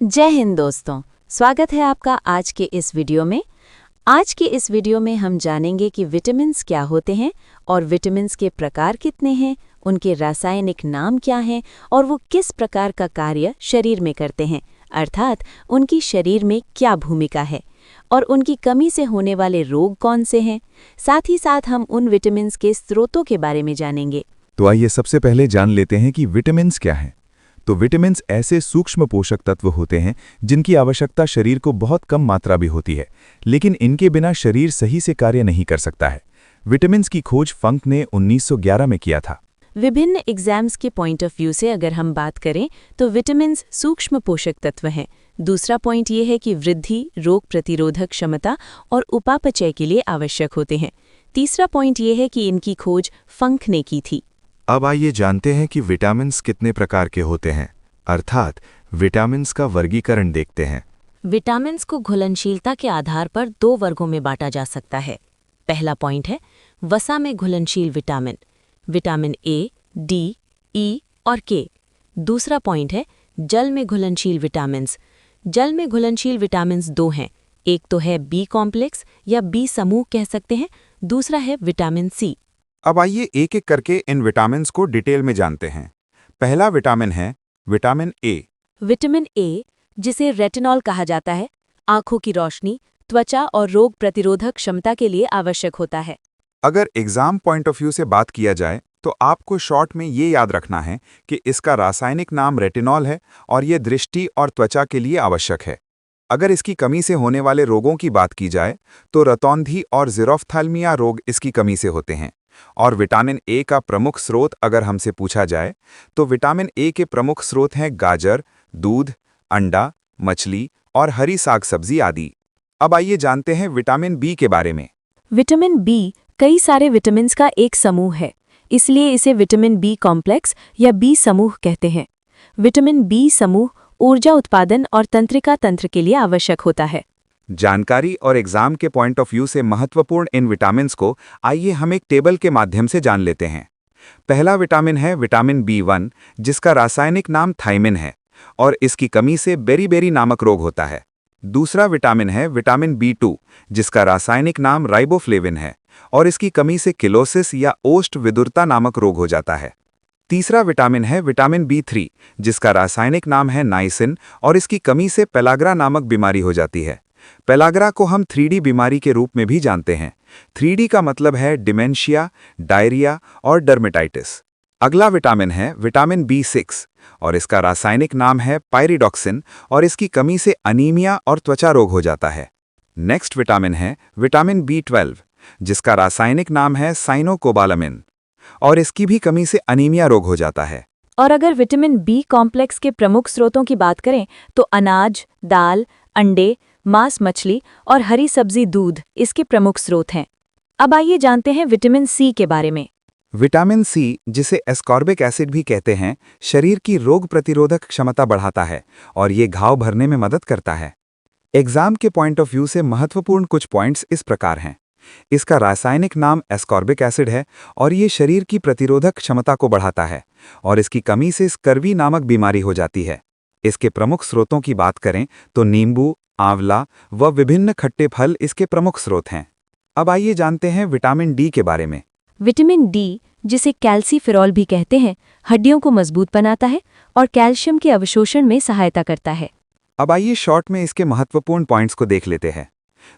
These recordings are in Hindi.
जय हिंद दोस्तों, स्वागत है आपका आज के इस वीडियो में। आज के इस वीडियो में हम जानेंगे कि विटामिन्स क्या होते हैं और विटामिन्स के प्रकार कितने हैं, उनके रासायनिक नाम क्या हैं और वो किस प्रकार का कार्य शरीर में करते हैं, अर्थात उनकी शरीर में क्या भूमिका है और उनकी कमी से होने वाले रोग कौन से हैं। साथ ही साथ हम उन विटामिन्स के स्रोतों के बारे में जानेंगे। तो आइए सबसे पहले जान लेते हैं कि विटामिन्स क्या हैं। तो विटामिन्स ऐसे सूक्ष्म पोषक तत्व होते हैं जिनकी आवश्यकता शरीर को बहुत कम मात्रा भी होती है, लेकिन इनके बिना शरीर सही से कार्य नहीं कर सकता है। विटामिन्स की खोज फंक ने 1911 में किया था। विभिन्न एग्जाम्स के पॉइंट ऑफ व्यू से अगर हम बात करें तो विटामिन्स सूक्ष्म पोषक तत्व हैं। दूसरा पॉइंट ये है कि वृद्धि, रोग प्रतिरोधक क्षमता और उपापचय के लिए आवश्यक होते हैं। तीसरा पॉइंट ये है कि इनकी खोज फंक ने की थी। अब आइए जानते हैं कि विटामिन्स कितने प्रकार के होते हैं, अर्थात विटामिन्स का वर्गीकरण देखते हैं। विटामिन्स को घुलनशीलता के आधार पर दो वर्गों में बांटा जा सकता है। पहला पॉइंट है वसा में घुलनशील विटामिन, विटामिन ए, डी, ई और के। दूसरा पॉइंट है जल में घुलनशील विटामिन्स। जल में घुलनशील विटामिन्स दो हैं, एक तो है बी कॉम्प्लेक्स या बी समूह कह सकते हैं, दूसरा है विटामिन सी। अब आइए एक एक करके इन विटामिन्स को डिटेल में जानते हैं। पहला विटामिन है विटामिन ए। विटामिन ए, जिसे रेटिनॉल कहा जाता है, आंखों की रोशनी, त्वचा और रोग प्रतिरोधक क्षमता के लिए आवश्यक होता है। अगर एग्जाम पॉइंट ऑफ व्यू से बात किया जाए तो आपको शॉर्ट में ये याद रखना है कि इसका रासायनिक नाम रेटिनॉल है और ये दृष्टि और त्वचा के लिए आवश्यक है। अगर इसकी कमी से होने वाले रोगों की बात की जाए तो रतौंधी और ज़ीरोफ्थाल्मिया रोग इसकी कमी से होते हैं। और विटामिन ए का प्रमुख स्रोत अगर हमसे पूछा जाए तो विटामिन ए के प्रमुख स्रोत हैं गाजर, दूध, अंडा, मछली और हरी साग सब्जी आदि। अब आइए जानते हैं विटामिन बी के बारे में। विटामिन बी कई सारे विटामिन्स का एक समूह है, इसलिए इसे विटामिन बी कॉम्प्लेक्स या बी समूह कहते हैं। विटामिन बी समूह ऊर्जा उत्पादन और तंत्रिका तंत्र के लिए आवश्यक होता है। जानकारी और एग्जाम के पॉइंट ऑफ व्यू से महत्वपूर्ण इन विटामिन्स को आइए हम एक टेबल के माध्यम से जान लेते हैं। पहला विटामिन है विटामिन बी1, जिसका रासायनिक नाम थायमिन है और इसकी कमी से बेरीबेरी नामक रोग होता है। दूसरा विटामिन है विटामिन बी2, जिसका रासायनिक नाम राइबोफ्लेविन है और इसकी कमी से किलोसिस या ओस्ट विदुरता नामक रोग हो जाता है। तीसरा विटामिन है विटामिन बी3, जिसका रासायनिक नाम है नाइसिन और इसकी कमी से पेलाग्रा नामक बीमारी हो जाती है। पेलाग्रा को हम 3D बीमारी के रूप में भी जानते हैं। 3D का मतलब है डिमेंशिया, डायरिया और डर्मेटाइटिस। अगला विटामिन है विटामिन बी6 और इसका रासायनिक नाम है पायरिडॉक्सिन और इसकी कमी से अनीमिया और त्वचा रोग हो जाता है। नेक्स्ट विटामिन है विटामिन बी12, जिसका रासायनिक नाम है साइनोकोबालामिन और इसकी भी कमी से अनीमिया रोग हो जाता है। और अगर विटामिन बी कॉम्प्लेक्स के प्रमुख स्रोतों की बात करें तो अनाज, दाल, अंडे, मांस, मछली और हरी सब्जी, दूध इसके प्रमुख स्रोत हैं। अब आइए जानते हैं विटामिन सी के बारे में। विटामिन सी, जिसे एस्कॉर्बिक एसिड भी कहते हैं, शरीर की रोग प्रतिरोधक क्षमता बढ़ाता है और ये घाव भरने में मदद करता है। एग्जाम के पॉइंट ऑफ व्यू से महत्वपूर्ण कुछ पॉइंट्स इस प्रकार हैं। इसका रासायनिक नाम एस्कॉर्बिक एसिड है और ये शरीर की प्रतिरोधक क्षमता को बढ़ाता है और इसकी कमी से स्कर्वी नामक बीमारी हो जाती है। इसके प्रमुख स्रोतों की बात करें तो नींबू, आंवला व विभिन्न खट्टे फल इसके प्रमुख स्रोत हैं। अब आइए जानते हैं विटामिन डी के बारे में। विटामिन डी, जिसे कैल्सीफेरॉल भी कहते हैं, हड्डियों को मजबूत बनाता है और कैल्शियम के अवशोषण में सहायता करता है। अब आइए शॉर्ट में इसके महत्वपूर्ण पॉइंट्स को देख लेते हैं।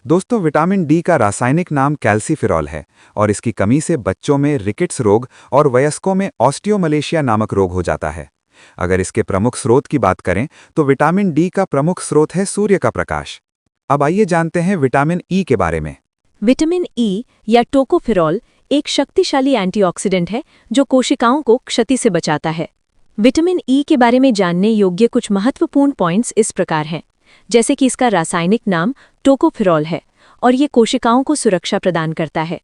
दोस्तों, विटामिन डी का रासायनिक नाम कैल्सीफेरॉल है और इसकी कमी से बच्चों में रिकेट्स रोग और वयस्कों में ऑस्टियोमलेशिया नामक रोग हो जाता है। अगर इसके प्रमुख स्रोत की बात करें तो विटामिन डी का प्रमुख स्रोत है सूर्य का प्रकाश। अब आइए जानते हैं विटामिन ई के बारे में। विटामिन ई या टोकोफेरॉल एक शक्तिशाली एंटीऑक्सीडेंट है जो कोशिकाओं को क्षति से बचाता है। विटामिन ई के बारे में जानने योग्य कुछ महत्वपूर्ण पॉइंट्स इस प्रकार हैं, जैसे कि इसका रासायनिक नाम टोकोफेरॉल है और ये कोशिकाओं को सुरक्षा प्रदान करता है।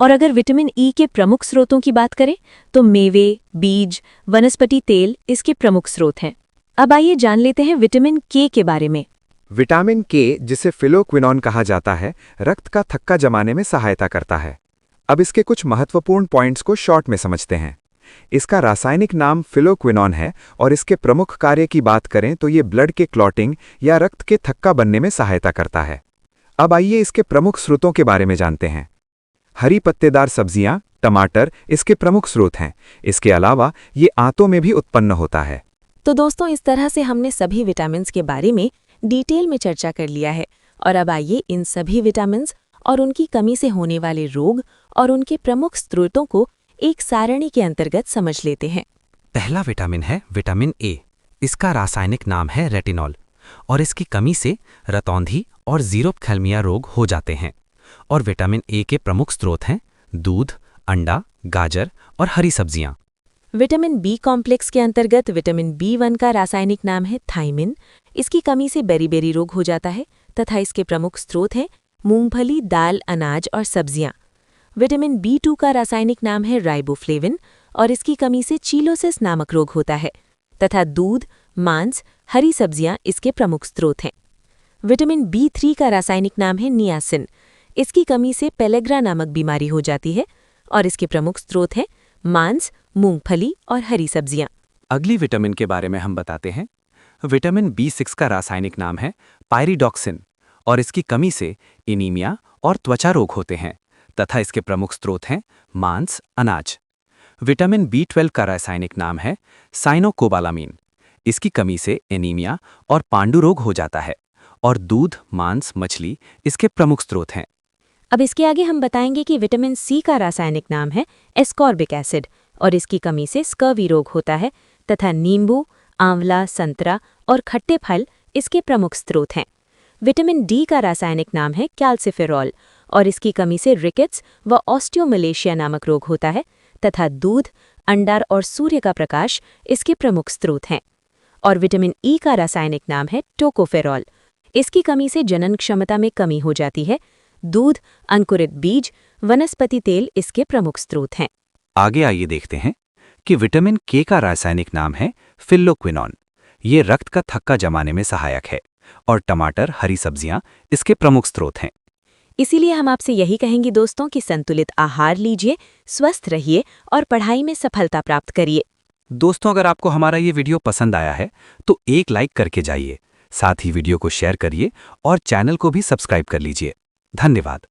और अगर विटामिन ई के प्रमुख स्रोतों की बात करें तो मेवे, बीज, वनस्पति तेल इसके प्रमुख स्रोत हैं। अब आइए जान लेते हैं विटामिन के बारे में। विटामिन के, जिसे फिलोक्विनोन कहा जाता है, रक्त का थक्का जमाने में सहायता करता है। अब इसके कुछ महत्वपूर्ण पॉइंट्स को शॉर्ट में समझते हैं। इसका रासायनिक नाम फिलोक्विनॉन है और इसके प्रमुख कार्य की बात करें तो ये ब्लड के क्लॉटिंग या रक्त के थक्का बनने में सहायता करता है। अब आइए इसके प्रमुख स्रोतों के बारे में जानते हैं। हरी पत्तेदार सब्जियां, टमाटर इसके प्रमुख स्रोत हैं। इसके अलावा ये आंतों में भी उत्पन्न होता है। तो दोस्तों, इस तरह से हमने सभी विटामिन्स के बारे में डिटेल में चर्चा कर लिया है और अब आइए इन सभी विटामिन्स और उनकी कमी से होने वाले रोग और उनके प्रमुख स्रोतों को एक सारणी के अंतर्गत समझ लेते हैं। पहला विटामिन है विटामिन ए। इसका रासायनिक नाम है रेटिनॉल और इसकी कमी से रतौंधी और ज़ीरोपथैल्मिया रोग हो जाते हैं। और विटामिन ए के प्रमुख स्रोत हैं दूध, अंडा, गाजर और हरी सब्जियां। विटामिन बी कॉम्प्लेक्स के अंतर्गत विटामिन B1 का रासायनिक नाम है थाइमिन। इसकी कमी से बेरी-बेरी रोग हो जाता है तथा इसके प्रमुख स्रोत हैं मूंगफली, दाल, अनाज और सब्जियां। विटामिन B2 का रासायनिक नाम है राइबोफ्लेविन और इसकी कमी से चीलोसिस नामक रोग होता है तथा दूध, मांस, हरी सब्जियां इसके प्रमुख स्रोत हैं। विटामिन B3 का रासायनिक नाम है नियासिन। इसकी कमी से पेलेग्रा नामक बीमारी हो जाती है और इसके प्रमुख स्रोत हैं मांस, मूंगफली और हरी सब्जियां। अगली विटामिन के बारे में हम बताते हैं। विटामिन B6 का रासायनिक नाम है पायरिडॉक्सिन और इसकी कमी से एनीमिया और त्वचा रोग होते हैं तथा इसके प्रमुख स्रोत हैं मांस, अनाज। विटामिन B12 का रासायनिक नाम है साइनोकोबालामीन। इसकी कमी से एनीमिया और पांडु रोग हो जाता है और दूध, मांस, मछली इसके प्रमुख स्रोत हैं। अब इसके आगे हम बताएंगे कि विटामिन C का रासायनिक नाम है एस्कॉर्बिक एसिड और इसकी कमी से स्कर्वी रोग होता है तथा नींबू, आंवला, संतरा और खट्टे फल इसके प्रमुख स्रोत हैं। विटामिन D का रासायनिक नाम है कैल्सिफेरॉल और इसकी कमी से रिकेट्स व ऑस्टियोमलेशिया नामक रोग होता है तथा दूध, अंडा और सूर्य का प्रकाश इसके प्रमुख स्रोत हैं। और विटामिन E का रासायनिक नाम है टोकोफेरॉल। इसकी कमी से जनन क्षमता में कमी हो जाती है। दूध, अंकुरित बीज, वनस्पति तेल इसके प्रमुख स्रोत हैं। आगे आइए देखते हैं कि विटामिन K का रासायनिक नाम है फिलोक्विनॉन। ये रक्त का थक्का जमाने में सहायक है और टमाटर, हरी सब्जियां इसके प्रमुख स्रोत हैं। इसीलिए हम आपसे यही कहेंगे दोस्तों कि संतुलित आहार लीजिए, स्वस्थ रहिए और पढ़ाई में सफलता प्राप्त करिए। दोस्तों, अगर आपको हमारा ये वीडियो पसंद आया है तो एक लाइक करके जाइए। साथ ही वीडियो को शेयर करिए और चैनल को भी सब्सक्राइब कर लीजिए। धन्यवाद।